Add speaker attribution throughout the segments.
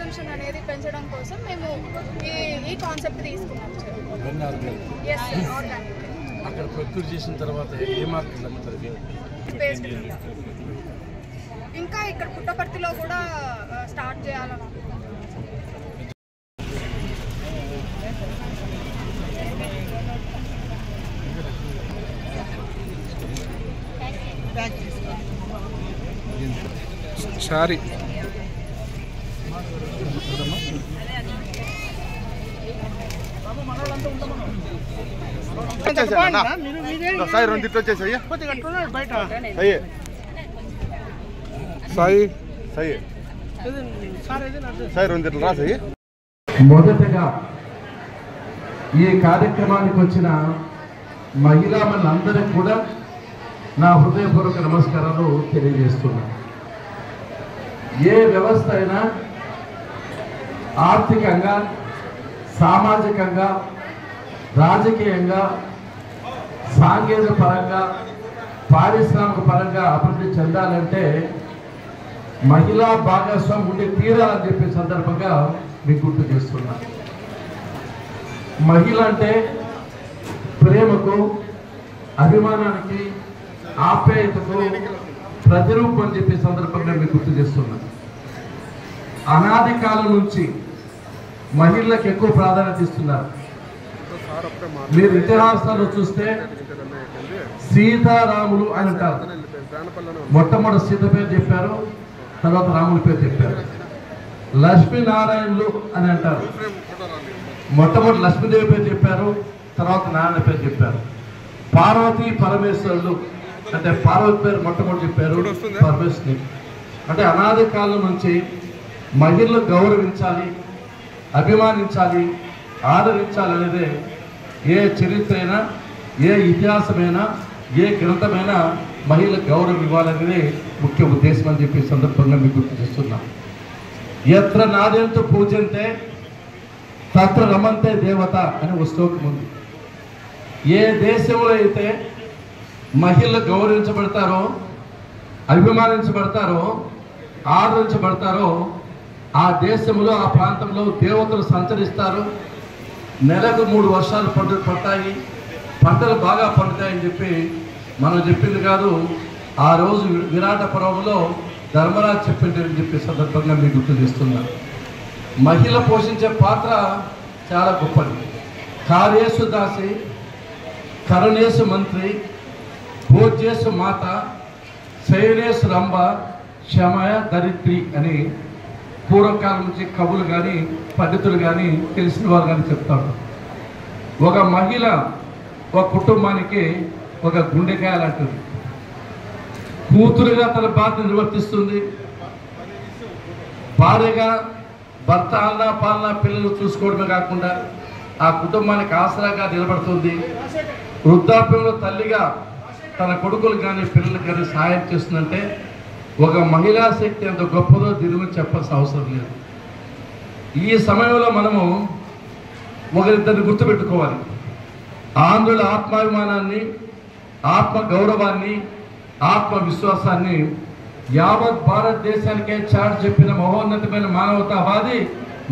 Speaker 1: Consumption అనేది పెంచడం కోసం మేము ఈ కాన్సెప్ట్ తీసుకున్నాం సార్. yes sir, organic.
Speaker 2: అక్కడ ప్రొక్యూర్ చేసిన తర్వాత ఏ మార్కెట్ అమ్ముతారు?
Speaker 1: ఇంకా ఇక్కడ పుట్టపర్తిలో కూడా స్టార్ట్ చేయాలని
Speaker 3: సారీ
Speaker 4: మొదటగా ఈ కార్యక్రమానికి వచ్చిన మహిళా మనందరికీ కూడా నా హృదయపూర్వక నమస్కారాలు తెలియజేస్తున్నాను. ఏ వ్యవస్థ అయినా ఆర్థికంగా, సామాజికంగా, రాజకీయంగా, సాంకేతిక పరంగా, పారిశ్రామిక పరంగా అభివృద్ధి చెందాలంటే మహిళా భాగస్వామ్యం ఉండి తీరాలని చెప్పే సందర్భంగా మీకు గుర్తు చేస్తున్నాను. మహిళ అంటే ప్రేమకు, అభిమానానికి, ఆప్యాయతకు ప్రతిరూపం అని చెప్పే సందర్భంగా మీకు గుర్తు చేస్తున్నాను. అనాది కాలం నుంచి మహిళలకు ఎక్కువ ప్రాధాన్యత ఇస్తున్నారు. మీరు ఇతిహాసాలు చూస్తే సీతారాములు అని అంటారు. మొట్టమొదటి సీత పేరు చెప్పారు, తర్వాత రాముల పేరు చెప్పారు. లక్ష్మీనారాయణులు అని అంటారు. మొట్టమొదటి లక్ష్మీదేవి పేరు చెప్పారు, తర్వాత నారాయణ పేరు చెప్పారు. పార్వతీ పరమేశ్వరులు అంటే పార్వతి పేరు మొట్టమొదటి చెప్పారు, పరమేశ్వరుని. అంటే అనాది కాలం నుంచి మహిళలు గౌరవించాలి, అభిమానించాలి, ఆదరించాలి అనేదే ఏ చరిత్ర అయినా, ఏ ఇతిహాసమైనా, ఏ గ్రంథమైనా మహిళలకు గౌరవం ఇవ్వాలనేది ముఖ్య ఉద్దేశం అని చెప్పి సందర్భంగా మీకు గుర్తు చేస్తున్నాం. ఎత్ర నాదేంతో పూజంతే తత్ర రమంతే దేవత అని ఒక శ్లోకం ఉంది. ఏ దేశంలో అయితే మహిళలు గౌరవించబడతారో, అభిమానించబడతారో, ఆదరించబడతారో ఆ దేశంలో, ఆ ప్రాంతంలో దేవతలు సంచరిస్తారు. నెలకు 3 వర్షాలు పడతాయి, పంటలు బాగా పండుతాయని చెప్పి మనం చెప్పింది కాదు, ఆ రోజు విరాట పర్వంలో ధర్మరాజు చెప్పిందని చెప్పే సందర్భంగా మీకు గుర్తు చేస్తున్నాను. మహిళ పోషించే పాత్ర చాలా గొప్పది. కార్యేసు దాసి, కరణేసు మంత్రి, భోజ్యేసు మాత, శయనేసు రంభ, క్షమయ దరిద్రి అని పూర్వకాలం నుంచి కవులు కానీ, పండితులు కానీ, తెలిసిన వారు కానీ చెప్తారు. ఒక మహిళ ఒక కుటుంబానికి ఒక గుండెకాయ లాంటిది. కూతురుగా తన బాధ్యత నిర్వర్తిస్తుంది. భార్యగా భర్త ఆలనా పాలనా పిల్లలు చూసుకోవడమే కాకుండా ఆ కుటుంబానికి ఆసరాగా నిలబడుతుంది. వృద్ధాప్యంలో తల్లిగా తన కొడుకులు కానీ, పిల్లలకు కానీ సహాయం చేస్తుందంటే ఒక మహిళా శక్తి ఎంత గొప్పదో దీని గురించి చెప్పాల్సిన అవసరం లేదు. ఈ సమయంలో మనము ఒకరిద్దరిని గుర్తుపెట్టుకోవాలి. ఆంధ్రుల ఆత్మాభిమానాన్ని, ఆత్మ గౌరవాన్ని, ఆత్మవిశ్వాసాన్ని యావత్ భారతదేశానికే చాటి చెప్పిన మహోన్నతమైన మానవతావాది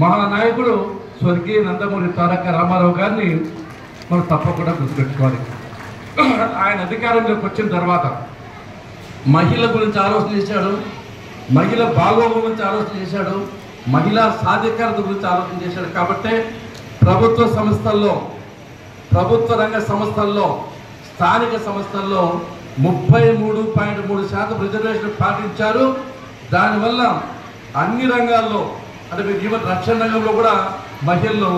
Speaker 4: మహానాయకుడు స్వర్గీయ నందమూరి తారక రామారావు గారిని మనం తప్పకుండా గుర్తుపెట్టుకోవాలి. ఆయన అధికారంలోకి వచ్చిన తర్వాత మహిళ గురించి ఆలోచన చేశాడు, మహిళ బాగోగుల గురించి ఆలోచన చేశాడు, మహిళా సాధికారత గురించి ఆలోచన చేశాడు. కాబట్టే ప్రభుత్వ సంస్థల్లో, ప్రభుత్వ రంగ సంస్థల్లో, స్థానిక సంస్థల్లో 33.3% రిజర్వేషన్ పాటించారు. దానివల్ల అన్ని రంగాల్లో, అంటే ఈవెన్ రక్షణ రంగంలో కూడా మహిళలు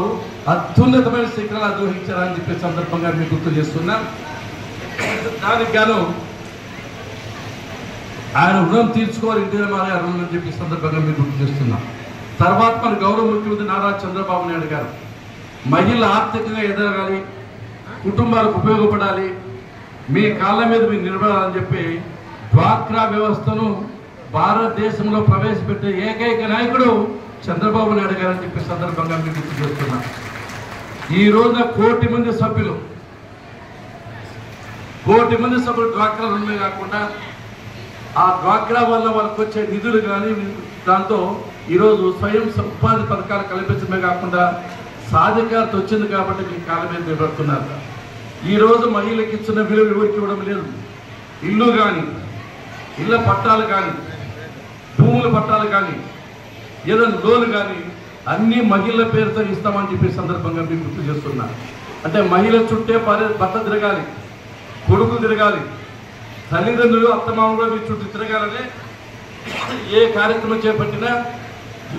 Speaker 4: అత్యున్నతమైన శిఖరాలు అధిరోహించారని చెప్పే సందర్భంగా మీకు గుర్తు చేస్తున్నా. దానికి గాను ఆయన రుణం తీర్చుకోవాలి, ఇంటి రుణం అని చెప్పి సందర్భంగా మీకు గుర్తు చేస్తున్నాం. తర్వాత మన గౌరవ ముఖ్యమంత్రి నారా చంద్రబాబు నాయుడు గారు మహిళలు ఆర్థికంగా ఎదగాలి, కుటుంబాలకు ఉపయోగపడాలి, మీ కాళ్ళ మీద మీరు నిలబడాలని చెప్పి డ్వాక్రా వ్యవస్థను భారతదేశంలో ప్రవేశపెట్టే ఏకైక నాయకుడు చంద్రబాబు నాయుడు గారు అని చెప్పే సందర్భంగా మీకు గుర్తు చేస్తున్నాం. ఈ రోజున 1 కోటి మంది సభ్యులు, 1 కోటి మంది సభ్యులు డ్వాక్రా రుణమే కాకుండా ఆ డ్వాక్రా వల్ల వాళ్ళకి వచ్చే నిధులు కానీ దాంతో ఈరోజు స్వయం ఉపాధి పథకాలు కల్పించడమే కాకుండా సాధికారత వచ్చింది కాబట్టి మీ కాళ్ళ మీద నిలబడుతున్నారు. ఈరోజు మహిళలకు ఇచ్చిన విలువ ఎవరికి ఇవ్వడం లేదు. ఇల్లు కానీ, ఇళ్ళ పట్టాలు కానీ, భూముల పట్టాలు కానీ, ఏదైనా లోన్లు కానీ అన్ని మహిళల పేరుతో ఇస్తామని చెప్పే సందర్భంగా మేము గుర్తు చేస్తున్నా. అంటే మహిళ చుట్టే భర్త తిరగాలి, కొడుకులు తిరగాలి, తల్లిదండ్రులు అత్తమామలు మీ చుట్టూ తిరగాలనే ఏ కార్యక్రమం చేపట్టినా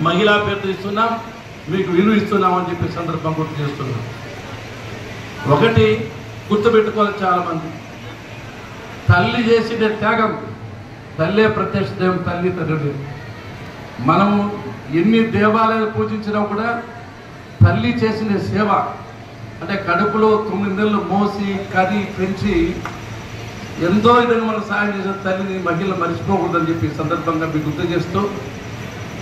Speaker 4: మహిళా పేరుతో ఇస్తున్నాం, మీకు విలువ ఇస్తున్నాం అని చెప్పే సందర్భం గుర్తు చేస్తున్నాం. ఒకటి గుర్తుపెట్టుకోవాలి, చాలామంది తల్లి చేసిన త్యాగం, తల్లే ప్రత్యక్ష దైవం, తల్లి తండ్రి. మనము ఎన్ని దేవాలయాలు పూజించినా కూడా తల్లి చేసిన సేవ అంటే కడుపులో 9 నెలలు మోసి కది పెంచి ఎంతో విధంగా మనం సాయం చేసిన తల్లిని మహిళలు మర్చిపోకూడదని చెప్పి సందర్భంగా మీకు గుర్తు చేస్తూ,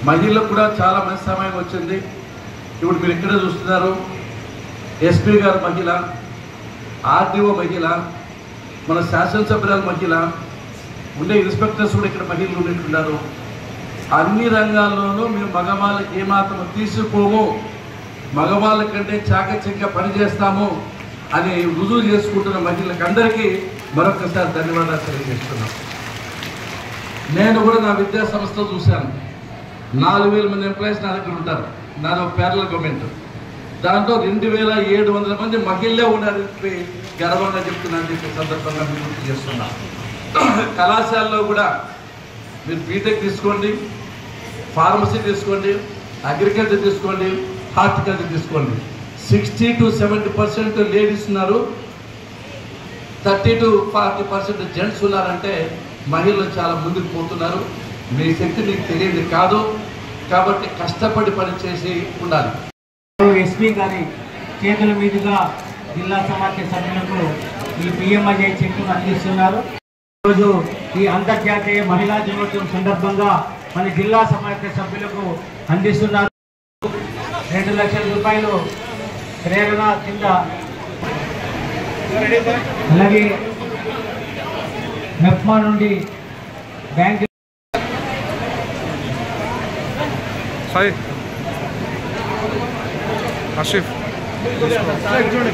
Speaker 4: మహిళలకు కూడా చాలా మంచి సమయం వచ్చింది. ఇప్పుడు మీరు ఎక్కడ చూస్తున్నారు, ఎస్పీ గారు మహిళ, ఆర్డీఓ మహిళ, మన శాసనసభ్యురాలు మహిళ, ఉండే ఇన్స్పెక్టర్స్ కూడా ఇక్కడ మహిళలు ఉన్నట్టున్నారు. అన్ని రంగాల్లోనూ మేము మగవాళ్ళకి ఏమాత్రం తీసుకోము, మగవాళ్ళ కంటే చాకచక్యంగా పనిచేస్తాము అని రుజువు చేసుకుంటున్న మహిళలకు అందరికీ మరొకసారి ధన్యవాదాలు తెలియజేస్తున్నాం. నేను కూడా నా విద్యా సంస్థలో చూశాను, 4000 మంది ఎంప్లాయీస్ నా దగ్గర ఉంటారు. నాది ఒక ప్యారలల్ గవర్నమెంట్, దాంట్లో 2700 మంది మహిళలే ఉన్నారని చెప్పి గర్వంగా చెప్తున్నానని చెప్పే సందర్భంగా మీరు గుర్తు చేస్తున్నాను. కళాశాలలో కూడా మీరు బీటెక్ తీసుకోండి, ఫార్మసీ తీసుకోండి, అగ్రికల్చర్ తీసుకోండి, హార్టికల్చర్ తీసుకోండి, 60 to 70% లేడీస్ ఉన్నారు, 30 to 40% జెంట్స్ ఉన్నారంటే మహిళలు చాలా ముందుకు పోతున్నారు. మీ శక్తి మీకు తెలియదు కాదు, కాబట్టి కష్టపడి పనిచేసి ఉండాలి.
Speaker 3: ఎస్పీ గారి చేతుల మీదుగా జిల్లా సమాఖ్య సభ్యులకు ఈ పిఎంఐ చెక్కును అందిస్తున్నారు. ఈరోజు ఈ అంతర్జాతీయ మహిళా దినోత్సవం సందర్భంగా మన జిల్లా సమాఖ్య సభ్యులకు అందిస్తున్నారు. 2 లక్షల రూపాయలు ప్రేరణ కింద, అలాగే మెప్మా నుండి బ్యాంక్
Speaker 5: సాయి ఆసిఫ్ చూడండి